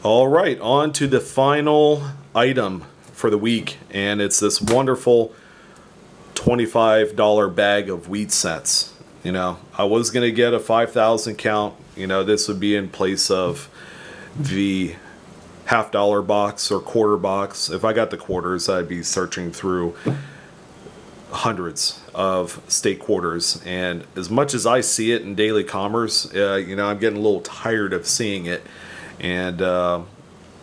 All right, on to the final item for the week, and it's this wonderful $25 bag of wheat cents. You know, I was going to get a 5,000 count. You know, this would be in place of the half-dollar box or quarter box. If I got the quarters, I'd be searching through hundreds of state quarters, and as much as I see it in daily commerce, you know, I'm getting a little tired of seeing it. And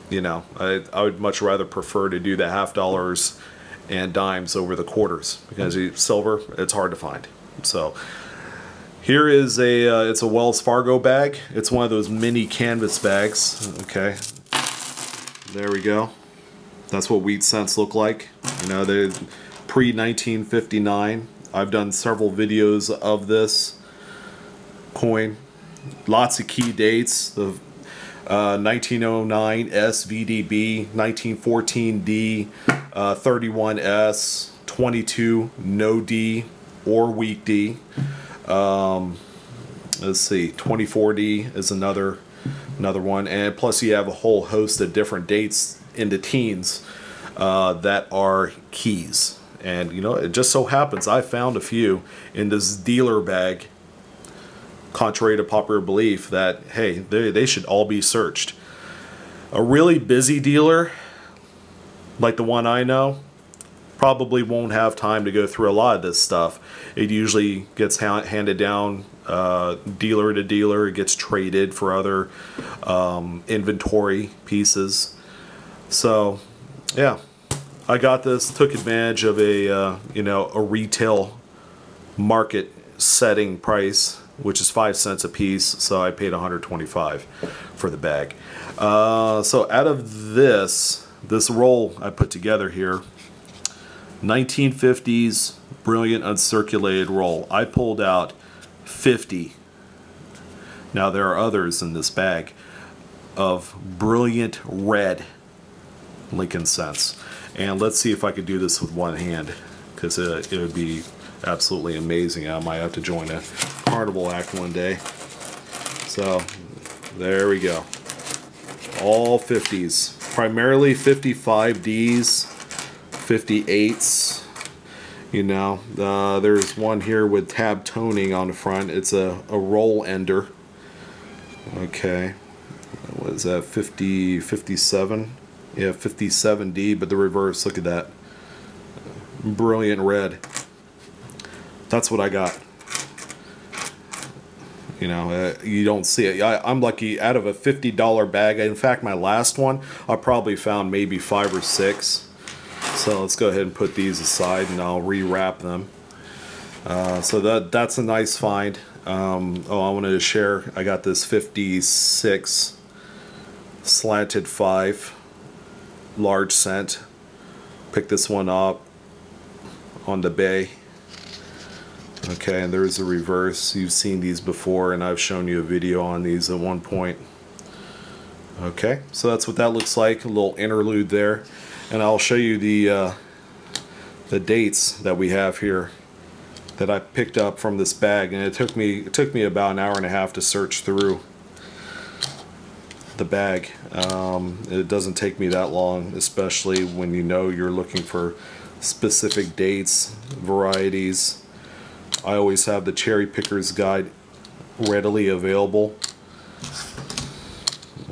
you know, I would much rather prefer to do the half dollars and dimes over the quarters, because silver, it's hard to find. So here is it's a Wells Fargo bag. It's one of those mini canvas bags. Okay, there we go. That's what wheat cents look like. You know, they're pre-1959. I've done several videos of this coin. Lots of key dates. The 1909 SVDB, 1914 D, 31S, 22 no D or weak D. Let's see, 24D is another one, and plus you have a whole host of different dates in the teens that are keys. And you know, it just so happens I found a few in this dealer bag, contrary to popular belief, that hey, they should all be searched. A really busy dealer like the one I know probably won't have time to go through a lot of this stuff. It usually gets handed down dealer to dealer. It gets traded for other inventory pieces. So yeah, I got this, took advantage of a you know, a retail market setting price, which is 5 cents a piece, so I paid $125 for the bag. So out of this roll I put together here, 1950s brilliant uncirculated roll, I pulled out 50. Now there are others in this bag of brilliant red Lincoln cents. And let's see if I could do this with one hand, because it would be absolutely amazing. I might have to join a carnival act one day. So there we go. All 50s, primarily 55Ds, 58s. You know, there's one here with tab toning on the front. It's a roll ender. Okay, what is that, 57? Yeah, 57D, but the reverse. Look at that, brilliant red. That's what I got. You know, you don't see it. I'm lucky. Out of a $50 bag, in fact my last one I probably found maybe 5 or 6. So let's go ahead and put these aside, and I'll rewrap them. So that's a nice find. Oh, I wanted to share, I got this 56 slanted 5 large cent. Pick this one up on the bay. Okay, and there's a reverse. You've seen these before, and I've shown you a video on these at one point. Okay, so that's what that looks like, a little interlude there. And I'll show you the dates that we have here that I picked up from this bag, and it took me about an hour and a half to search through the bag. It doesn't take me that long, especially when you know you're looking for specific dates, varieties. I always have the Cherry Picker's Guide readily available.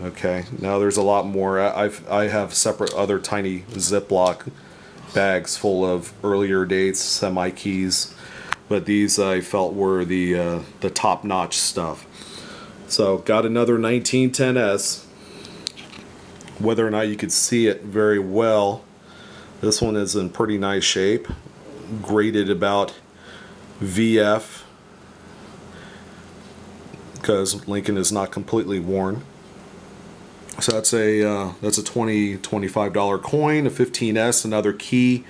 Okay, now there's a lot more. I have separate other tiny Ziploc bags full of earlier dates, semi-keys, but these I felt were the top-notch stuff. So got another 1910S. Whether or not you could see it very well, this one is in pretty nice shape, graded about VF, because Lincoln is not completely worn. So that's a $25 coin, a 15S, another key.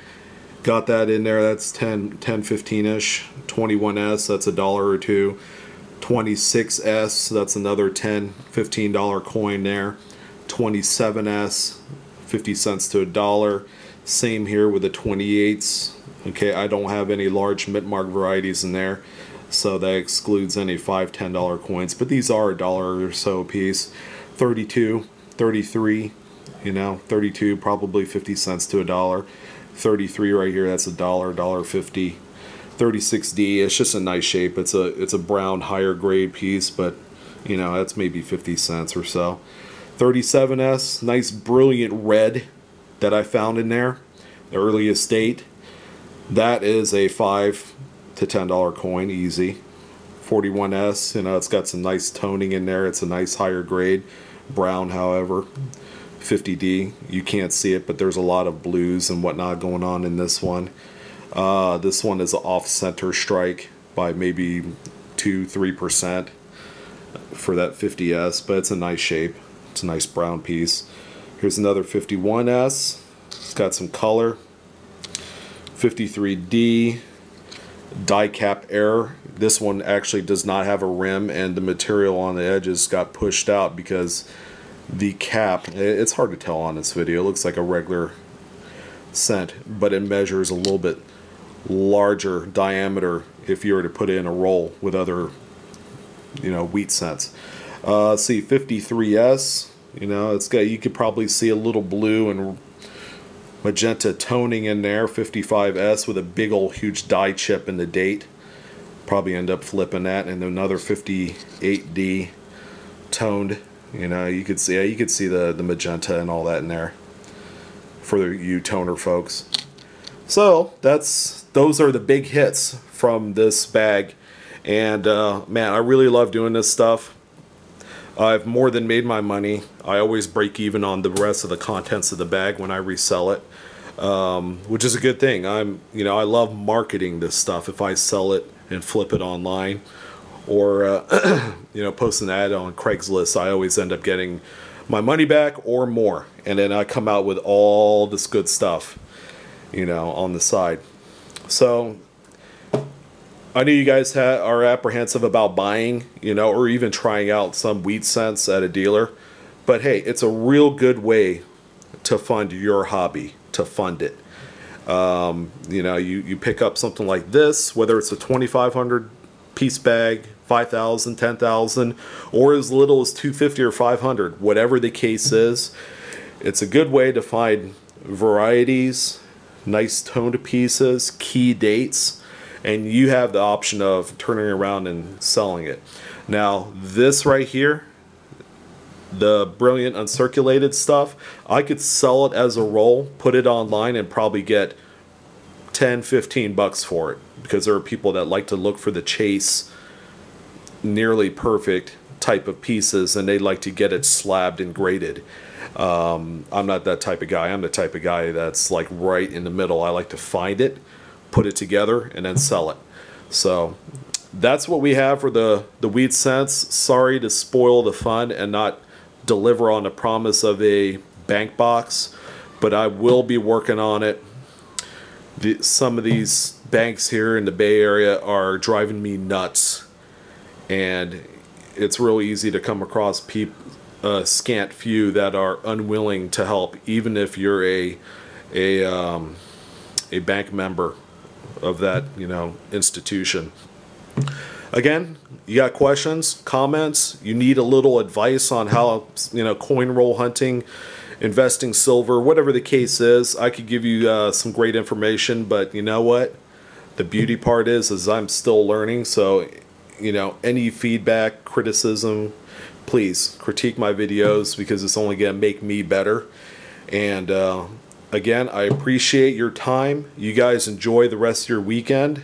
Got that in there. That's 10, 15-ish. 21S, that's $1 or $2. 26S, that's another $10, $15 coin there. 27S, 50 cents to $1. Same here with the 28s. Okay, I don't have any large mid-mark varieties in there, so that excludes any $5, $10 coins, but these are $1 or so a piece. 32, 33, you know, 32, probably 50 cents to a dollar. 33 right here, that's a dollar, $1.50. 36D, it's just a nice shape. It's a brown higher grade piece, but you know, that's maybe 50 cents or so. 37S, nice brilliant red that I found in there, the earliest date. That is a $5 to $10 coin, easy. 41S, you know, it's got some nice toning in there. It's a nice higher grade, brown, however. 50D, you can't see it, but there's a lot of blues and whatnot going on in this one. This one is an off-center strike by maybe 2-3% for that 50S, but it's a nice shape. It's a nice brown piece. Here's another 51S. It's got some color. 53D, die cap error. This one actually does not have a rim, and the material on the edges got pushed out because the cap, it's hard to tell on this video, it looks like a regular cent, but it measures a little bit larger diameter if you were to put it in a roll with other, you know, wheat cents. See, 53S, you know, it's got, you could probably see a little blue and magenta toning in there. 55S with a big old huge die chip in the date, probably end up flipping that. And another 58D toned, you know, you could see the magenta and all that in there for you toner folks. So those are the big hits from this bag, and man, I really love doing this stuff. I've more than made my money. I always break even on the rest of the contents of the bag when I resell it, which is a good thing. You know, I love marketing this stuff. If I sell it and flip it online, or you know, post an ad on Craigslist, I always end up getting my money back or more, and then I come out with all this good stuff, you know, on the side. So I know you guys are apprehensive about buying, you know, or even trying out some wheat cents at a dealer, but hey, it's a real good way to fund your hobby, to fund it. You know, you pick up something like this, whether it's a 2,500 piece bag, 5,000, 10,000, or as little as 250 or 500, whatever the case is. It's a good way to find varieties, nice toned pieces, key dates, and you have the option of turning around and selling it. Now, this right here, the brilliant uncirculated stuff, I could sell it as a roll, put it online, and probably get 10-15 bucks for it, because there are people that like to look for the chase nearly perfect type of pieces, and they like to get it slabbed and graded. I'm not that type of guy. I'm the type of guy that's like right in the middle. I like to find it, put it together, and then sell it. So that's what we have for the wheat cents. Sorry to spoil the fun and not deliver on the promise of a bank box, but I will be working on it. Some of these banks here in the Bay Area are driving me nuts, and it's real easy to come across scant few that are unwilling to help, even if you're a bank member of that, you know, institution. Again, you got questions, comments, you need a little advice on how, you know, coin roll hunting, investing silver, whatever the case is, I could give you some great information, but you know what? The beauty part is I'm still learning, so, you know, any feedback, criticism, please critique my videos, because it's only going to make me better. And again, I appreciate your time. You guys enjoy the rest of your weekend.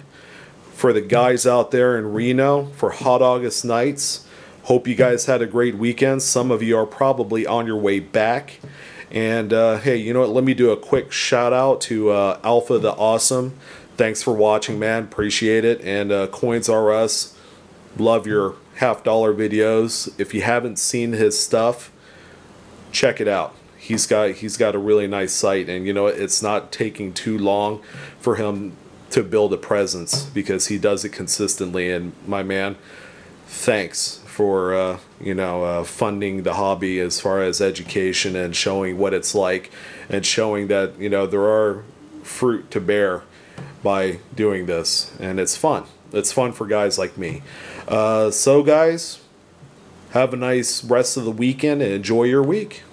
For the guys out there in Reno for Hot August Nights, hope you guys had a great weekend. Some of you are probably on your way back. And hey, you know what? Let me do a quick shout out to Alpha the Awesome. Thanks for watching, man. Appreciate it. And Coins R Us, love your $50 videos. If you haven't seen his stuff, check it out. He's got a really nice site, and you know, it's not taking too long for him to build a presence, because he does it consistently. And my man, thanks for you know, funding the hobby as far as education and showing what it's like, and showing that, you know, there are fruit to bear by doing this, and it's fun. It's fun for guys like me. So guys, have a nice rest of the weekend and enjoy your week.